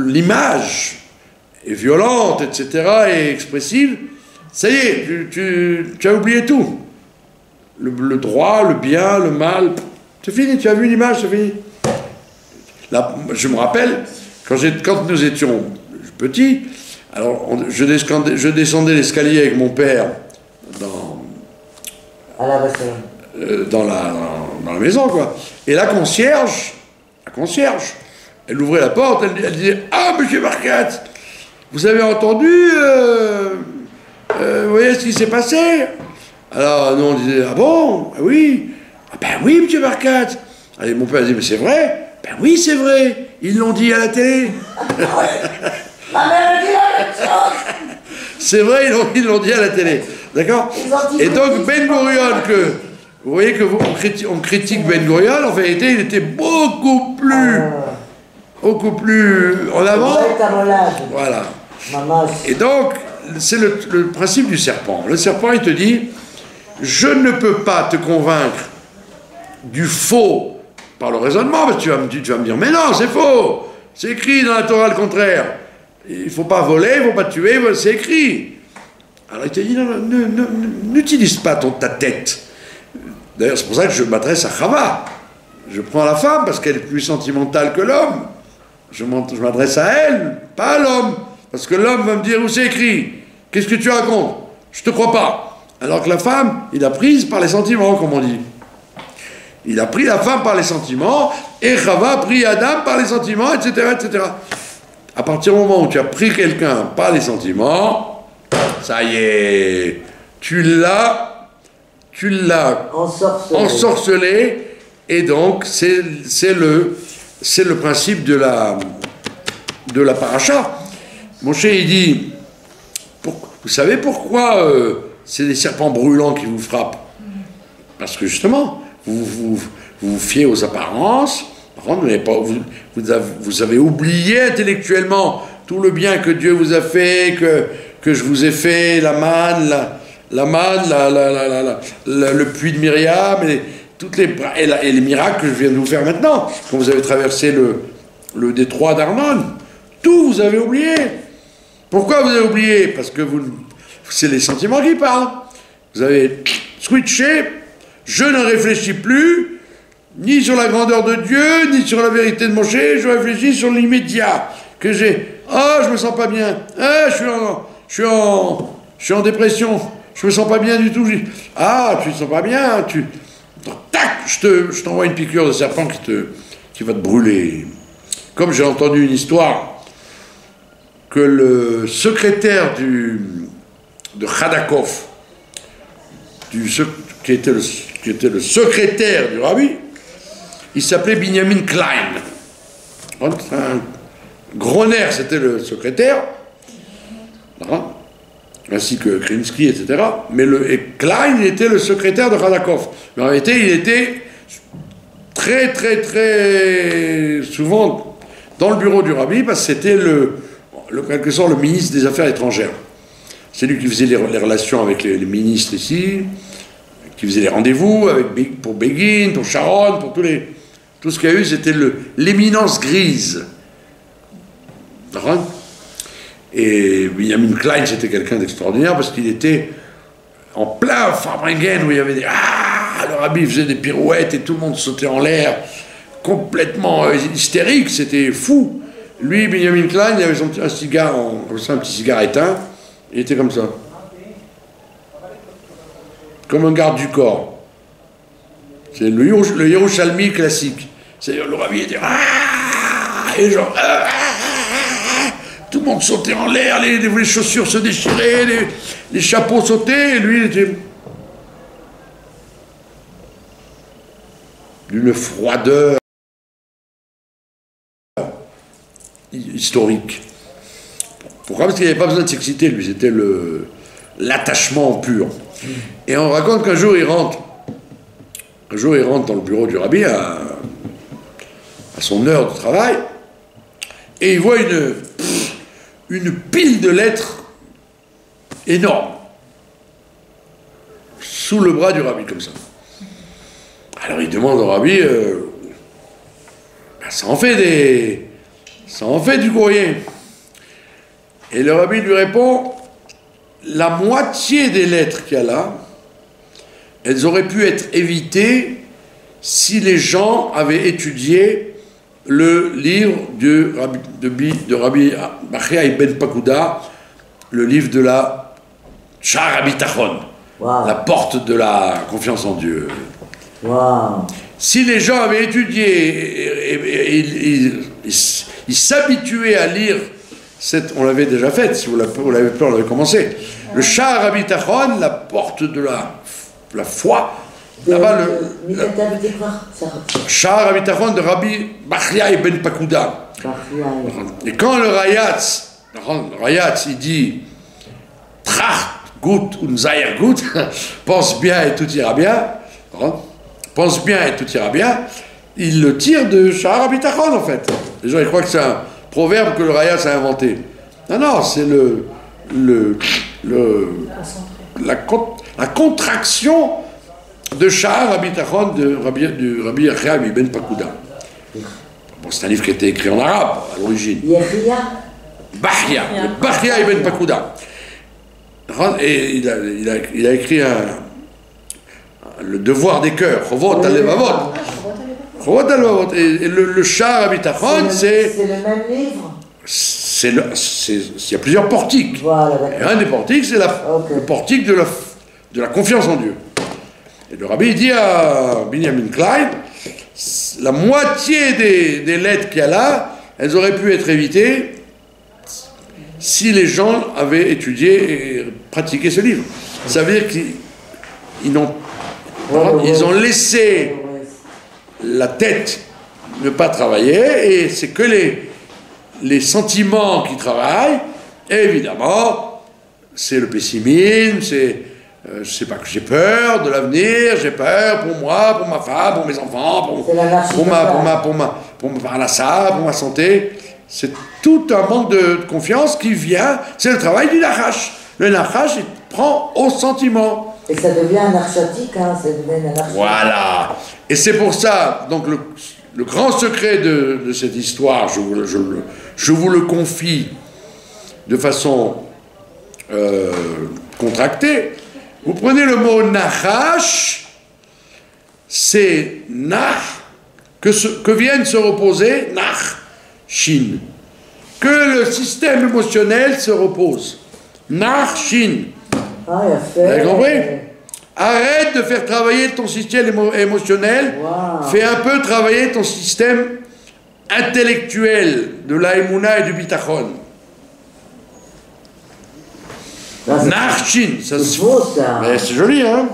l'image est violente, etc., et expressive. Ça y est, tu as oublié tout. Le droit, le bien, le mal, c'est fini, tu as vu l'image, c'est fini. Là, je me rappelle, quand nous étions petits, alors je descendais l'escalier avec mon père dans la maison, quoi. Et la concierge, elle ouvrait la porte, elle disait « Ah, monsieur Barkat, vous avez entendu vous voyez ce qui s'est passé ?» Alors nous on disait « Ah bon? Ah oui? Ah ben oui, monsieur Barkat. » Allez, mon père disait « Mais c'est vrai? » Ben oui, c'est vrai, ils l'ont dit à la télé. Ma mère a dit la même chose. C'est vrai, ils l'ont dit à la télé. D'accord? Et donc, Ben Gurion, vous voyez on critique Ben Gurion, en vérité, il était beaucoup plus en avant. Voilà. Et donc, c'est le principe du serpent. Le serpent, il te dit, je ne peux pas te convaincre du faux par le raisonnement, parce que tu vas me dire, mais non, c'est faux, c'est écrit dans la Torah le contraire. Il ne faut pas voler, il ne faut pas tuer, c'est écrit. Alors il te dit, non, n'utilise pas ta tête. D'ailleurs, c'est pour ça que je m'adresse à Chava. Je prends la femme, parce qu'elle est plus sentimentale que l'homme. Je m'adresse à elle, pas à l'homme. Parce que l'homme va me dire où c'est écrit. Qu'est-ce que tu racontes? Je ne te crois pas. Alors que la femme, il a prise par les sentiments, comme on dit. Il a pris la femme par les sentiments, et Chava a pris Adam par les sentiments, etc., etc. À partir du moment où tu as pris quelqu'un par les sentiments, ça y est, tu l'as ensorcelé, et donc c'est le principe de la paracha. Moshe, il dit, vous savez pourquoi c'est des serpents brûlants qui vous frappent? Parce que justement, vous vous fiez aux apparences, vous avez oublié intellectuellement tout le bien que Dieu vous a fait, que je vous ai fait, la manne, le puits de Myriam, et les miracles que je viens de vous faire maintenant, quand vous avez traversé le détroit d'Arnon. Tout vous avez oublié. Pourquoi vous avez oublié? Parce que c'est les sentiments qui parlent. Vous avez switché. Je ne réfléchis plus, ni sur la grandeur de Dieu, ni sur la vérité de Moshe, je réfléchis sur l'immédiat que j'ai. Ah, je me sens pas bien. Ah, je suis en dépression. Je me sens pas bien du tout. Ah, tu te sens pas bien. Tac, je t'envoie une piqûre de serpent qui va te brûler. Comme j'ai entendu une histoire que le secrétaire de Khadakov, qui était le secrétaire du rabbi, il s'appelait Binyamin Klein. Groner, c'était le secrétaire, ainsi que Krinsky, etc. Mais Klein était le secrétaire de Khadakov. Mais en réalité, il était très, très, très souvent dans le bureau du rabbi, parce que c'était quelque sorte le ministre des Affaires étrangères. C'est lui qui faisait les relations avec les ministres ici, qui faisait les rendez-vous pour Begin, pour Sharon, pour tout ce qu'il y a eu, c'était l'éminence grise. Et Benjamin Klein, c'était quelqu'un d'extraordinaire parce qu'il était en plein Farbringen où il y avait le rabbi faisait des pirouettes et tout le monde sautait en l'air, complètement hystérique, c'était fou. Lui, Benjamin Klein, il avait un petit cigare éteint, il était comme ça. Comme un garde du corps. C'est le Yerushalmi classique. C'est-à-dire le rabbi était et genre tout le monde sautait en l'air, les chaussures se déchiraient, les chapeaux sautaient, et lui il était d'une froideur historique. Pourquoi? Parce qu'il n'y avait pas besoin de s'exciter, lui, c'était l'attachement pur. Et on raconte qu'un jour il rentre dans le bureau du rabbi à son heure de travail, et il voit une pile de lettres énorme sous le bras du rabbi, comme ça. Alors il demande au rabbi, ça en fait du courrier. Et le rabbi lui répond, la moitié des lettres qu'il y a là, elles auraient pu être évitées si les gens avaient étudié le livre de Rabbi Bachia Ibn Pakuda, le livre de la Sha'ar HaBitachon, la porte de la confiance en Dieu. Si les gens avaient étudié et ils s'habituaient à lire on l'avait déjà faite, si vous l'avez peur, on l'avait commencé. Le Sha'ar HaBitachon, la porte de la foi. Là-bas, Sha'ar HaBitachon de Rabbi Bachia Ibn Pakuda. Et quand le Rayatz, il dit Tracht gut und Zayir gut, pense bien et tout ira bien, pense bien et tout ira bien, il le tire de Sha'ar HaBitachon en fait. Les gens ils croient que c'est un proverbe que le Rayatz a inventé. Non, c'est la contraction de Sha'ar HaBitachon du Rabbi Yachia Ibn Pakuda. Bon, c'est un livre qui a été écrit en arabe à l'origine. Bachia Ibn Pakuda. Et il a écrit le devoir des cœurs, Chovot al-Levavot. Et le Sha'ar HaBitachon, c'est le même livre. Il y a plusieurs portiques. Voilà, et un des portiques, c'est le portique de la confiance en Dieu. Et le rabbi dit à Binyamin Klein, la moitié des lettres qu'il y a là, elles auraient pu être évitées si les gens avaient étudié et pratiqué ce livre. Ça veut dire qu'ils ont laissé la tête ne pas travailler, et c'est que les sentiments qui travaillent. Et évidemment, c'est le pessimisme, c'est je sais pas, que j'ai peur de l'avenir, j'ai peur pour moi, pour ma femme, pour mes enfants, pour ma parnassa, pour ma santé. C'est tout un manque de confiance qui vient, c'est le travail du Nachash. Le Nachash, il prend au sentiment. Et ça devient anarchatique, ça devient anarchique. Voilà. Et c'est pour ça, donc le grand secret de cette histoire, je vous le confie de façon contractée. Vous prenez le mot Nachash, c'est Nach, que viennent se reposer, Nach, Shin. Que le système émotionnel se repose. Nach, Shin. Vous avez compris? Arrête de faire travailler ton système émotionnel, fais un peu travailler ton système intellectuelle de la Emouna et du Bitachon. Narchin, ça c'est beau ça. c'est joli, hein?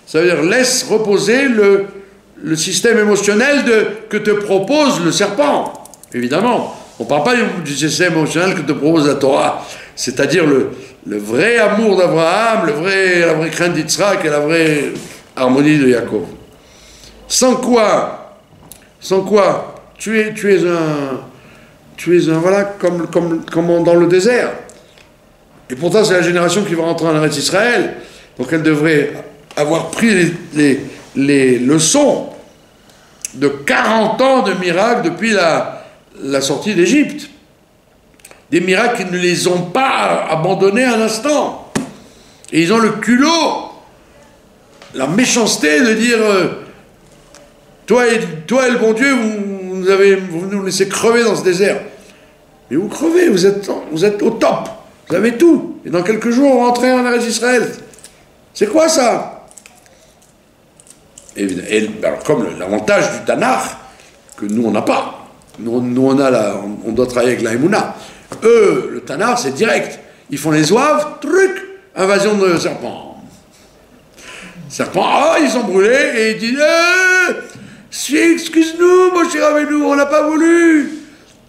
Ça veut dire laisse reposer le système émotionnel que te propose le serpent. Évidemment, on ne parle pas du système émotionnel que te propose la Torah, c'est-à-dire le vrai amour d'Abraham, la vraie crainte d'Yitzhak et la vraie harmonie de Yaakov. Sans quoi, tu es un voilà, comme dans le désert. Et pourtant, c'est la génération qui va rentrer en Eretz Israël, donc elle devrait avoir pris les leçons de 40 ans de miracles depuis la sortie d'Égypte. Des miracles qui ne les ont pas abandonnés un instant. Et ils ont le culot, la méchanceté de dire toi et le bon Dieu, vous nous laissez crever dans ce désert. Mais vous crevez, vous êtes au top, vous avez tout. Et dans quelques jours, on rentre en Eretz Israël. C'est quoi ça? Et alors, comme l'avantage du Tanakh, que nous on n'a pas. Nous on doit travailler avec la Emouna. Eux, le Tanakh, c'est direct. Ils font les oeuvres, truc, invasion de serpents. Serpents, ils sont brûlés, et ils disent excuse-nous, mon cher Avenu, on n'a pas voulu.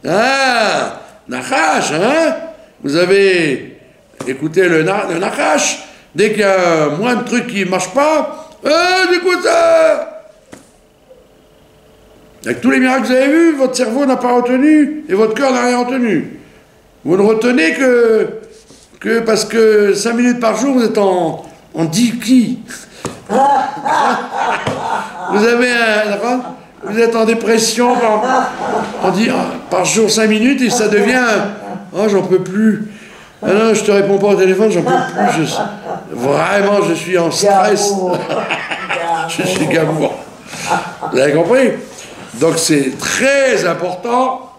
Ah, Nachash, hein? Vous avez écouté le Nachash? Dès qu'il y a moins de trucs qui ne marchent pas, écoute ça! Avec tous les miracles que vous avez vus, votre cerveau n'a pas retenu et votre cœur n'a rien retenu. Vous ne retenez que parce que 5 minutes par jour, vous êtes en diki. Vous êtes en dépression, on dit par jour 5 minutes et ça devient j'en peux plus. Ah non, je te réponds pas au téléphone, j'en peux plus. Vraiment, je suis en stress. Je suis gamour. Vous avez compris? Donc c'est très important.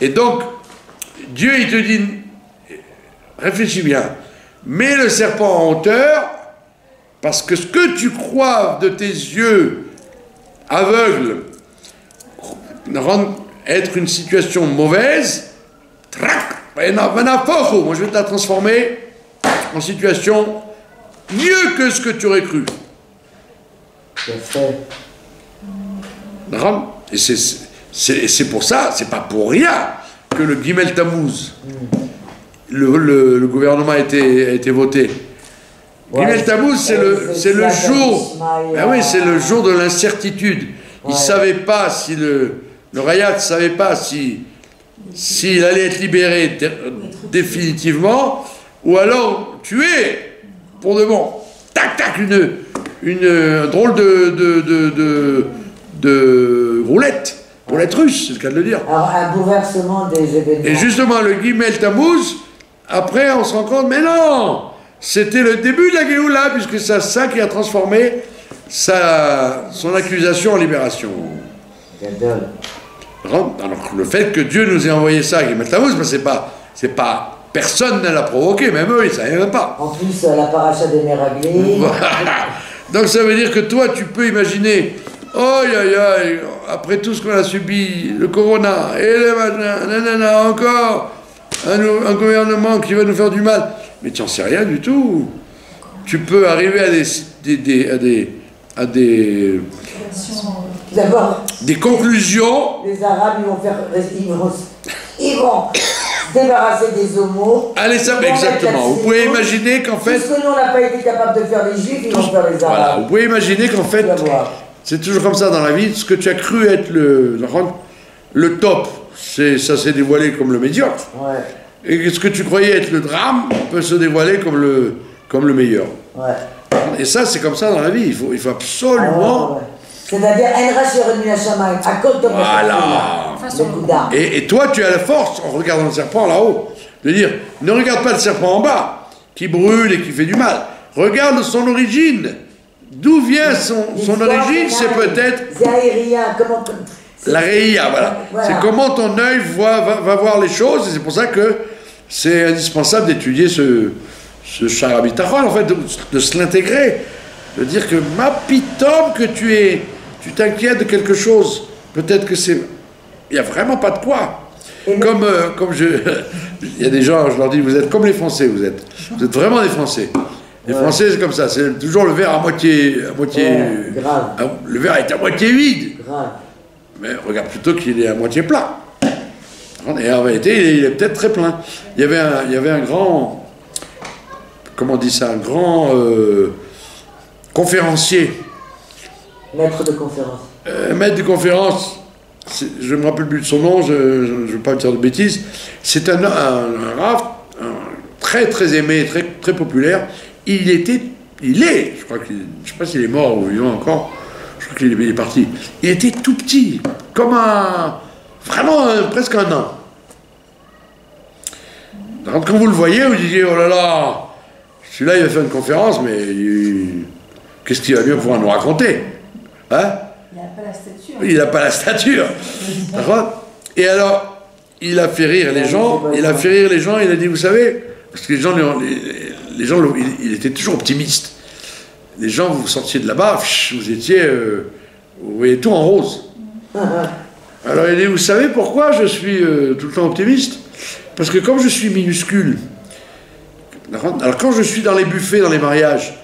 Et donc, Dieu, il te dit, réfléchis bien, mets le serpent en hauteur, parce que ce que tu crois de tes yeux aveugles être une situation mauvaise, moi je vais te la transformer en situation mieux que ce que tu aurais cru. Et c'est pour ça, c'est pas pour rien que le Gimel Tammuz, le gouvernement a été voté. Gimel Tammuz, c'est le jour, c'est le jour de l'incertitude. Il ne savait pas si le Rayat ne savait pas s'il allait être libéré définitivement, ou alors tué pour de bon. Tac, tac, une drôle de roulette russe, c'est le cas de le dire. Alors, un bouleversement des événements. Et justement, le Gimel Tammuz, après, on se rend compte, mais non, c'était le début de la Géoula, puisque c'est ça qui a transformé son accusation en libération. Alors, le fait que Dieu nous ait envoyé ça, Gimel Tammuz, c'est pas personne ne l'a provoqué, même eux, ils ne savaient même pas. En plus, la paracha des Méraglés. Voilà. Donc ça veut dire que toi, tu peux imaginer, après tout ce qu'on a subi, le corona, et le machin, encore un gouvernement qui va nous faire du mal. Mais tu n'en sais rien du tout. Tu peux arriver à des D'abord, des conclusions. Les Arabes, ils vont se débarrasser des homos. Allez, ça, exactement. Vous pouvez imaginer qu'en fait... Puisque nous, on n'a pas été capable de faire les Juifs, ils vont faire les Arabes. Voilà, vous pouvez imaginer qu'en fait, c'est toujours comme ça dans la vie, ce que tu as cru être le top, ça s'est dévoilé comme le médiocre. Ouais. Et ce que tu croyais être le drame peut se dévoiler comme le meilleur. Ouais. Et ça, c'est comme ça dans la vie. Il faut absolument... C'est-à-dire, à cause de voilà. Et toi, tu as la force, en regardant le serpent là-haut, de dire, ne regarde pas le serpent en bas, qui brûle et qui fait du mal. Regarde son origine. D'où vient son origine, c'est peut-être... La réia, voilà. C'est comment ton œil va voir les choses, et c'est pour ça que c'est indispensable d'étudier ce charabitachon, en fait, de se l'intégrer, de dire que ma pitome que tu t'inquiètes de quelque chose, peut-être que c'est Il n'y a vraiment pas de quoi. Et Comme il y a des gens, je leur dis, vous êtes comme les Français, vous êtes vraiment des Français. Les Français, c'est comme ça, c'est toujours le verre à moitié, grave. le verre est à moitié vide. Grave. Mais regarde plutôt qu'il est à moitié plat. Et en vérité, il est peut-être très plein. Il y avait un grand, comment on dit ça, un grand conférencier. Maître de conférence. Maître de conférence, je ne me rappelle plus de son nom, je ne veux pas dire de bêtises. C'est un Rav très très aimé, très, très populaire. Il est, je crois qu'il, je ne sais pas s'il est mort ou vivant encore, je crois qu'il est parti. Il était tout petit, comme vraiment presque un an. Quand vous le voyez, vous disiez, oh là là, celui-là il va faire une conférence, mais qu'est-ce qu'il va bien pouvoir nous raconter, hein? Il n'a pas la stature. Il n'a pas la stature. D'accord? Et alors, il a fait rire les gens, il a dit, vous savez, parce que les gens, il était toujours optimiste. Les gens, vous sortiez de là-bas, vous étiez, vous voyez tout en rose. Alors il dit, vous savez pourquoi je suis tout le temps optimiste? Parce que comme je suis minuscule, alors quand je suis dans les buffets, dans les mariages,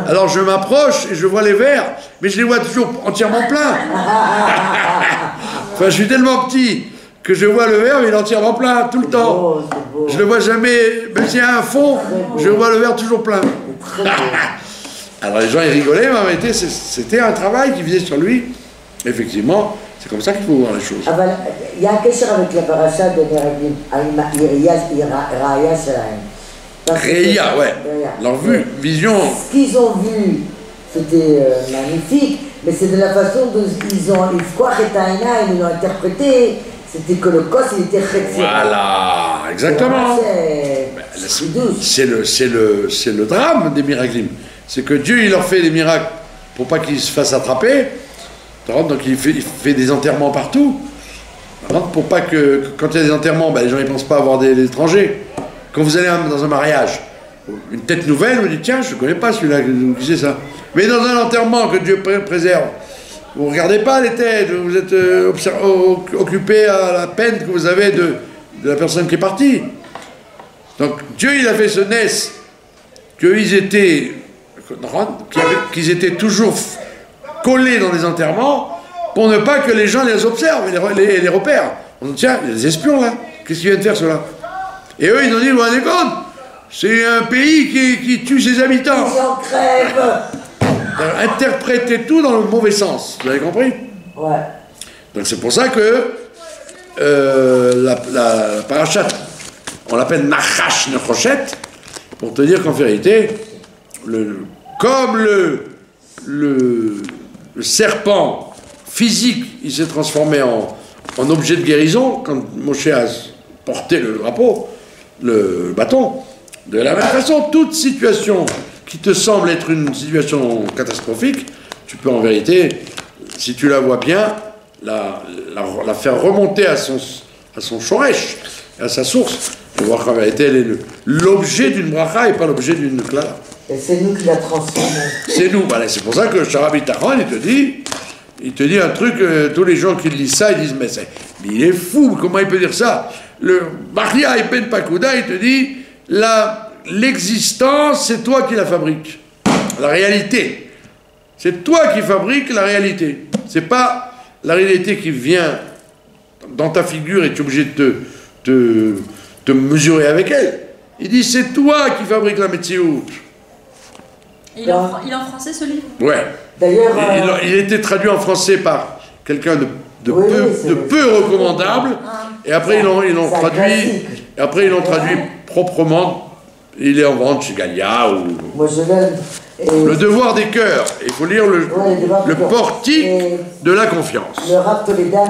alors je m'approche et je vois les verres, mais je les vois toujours entièrement pleins. Enfin, je suis tellement petit que je vois le verre, mais il est entièrement plein, tout le temps. Je le vois jamais, même s'il y a un fond, je vois le verre toujours plein. Alors les gens, ils rigolaient, mais en réalité, c'était un travail qu'ils faisaient sur lui. Effectivement, c'est comme ça qu'il faut voir les choses. Il y a un question avec la paracha de Meraglim, Raya Shalaim. Réa, ouais. Leur vision. Ce qu'ils ont vu, c'était magnifique, mais c'est de la façon dont ils l'ont interprété. C'était que le cos, il était très. Voilà, exactement. C'est le drame des miracles. C'est que Dieu, il leur fait des miracles pour pas qu'ils se fassent attraper. Donc il fait des enterrements partout. Pour pas que, quand il y a des enterrements, les gens ne pensent pas avoir des étrangers. Quand vous allez dans un mariage, une tête nouvelle, vous dites, tiens, je ne connais pas celui-là, qui c'est ça? Mais dans un enterrement que Dieu préserve, vous ne regardez pas les têtes, vous êtes occupé à la peine que vous avez de la personne qui est partie. Donc Dieu, il a fait ce naisse qu'ils étaient toujours collés dans des enterrements pour ne pas que les gens les observent et les repèrent. On dit, tiens, il y a des espions là, qu'est-ce qu'ils viennent faire ceux-là? Et eux, ils ont dit, vous vous rendez compte? C'est un pays qui tue ses habitants. Ils en crèvent. Interprétez tout dans le mauvais sens. Vous avez compris? Ouais. Donc c'est pour ça que la parachat, on l'appelle Nachash Nechoshet, pour te dire qu'en vérité, comme le serpent physique, il s'est transformé en objet de guérison, quand Moshe a porté le drapeau, le bâton, de la même façon, toute situation qui te semble être une situation catastrophique, tu peux en vérité, si tu la vois bien, la faire remonter à son shoresh, à sa source, et voir qu'en vérité, elle est l'objet d'une bracha et pas l'objet d'une clara. Et c'est nous qui la transformons. C'est nous, voilà, c'est pour ça que Shara Bitaron, il te dit un truc, tous les gens qui lisent ça, ils disent, mais il est fou, comment il peut dire ça? Le Maria Ibn Pakuda, il te dit, l'existence, c'est toi qui la fabriques. La réalité. C'est toi qui fabriques la réalité. C'est pas la réalité qui vient dans ta figure et tu es obligé de te mesurer avec elle. Il dit, c'est toi qui fabriques la Metsiout. Il est en français, ce livre? Ouais. D'ailleurs, il a été traduit en français par quelqu'un de peu recommandable. Et après, ils l'ont traduit proprement. Il est en vente chez Galia ou... Moi, je l'aime. Le devoir des cœurs. Il faut lire le portique de la confiance. Le Rav Toledan,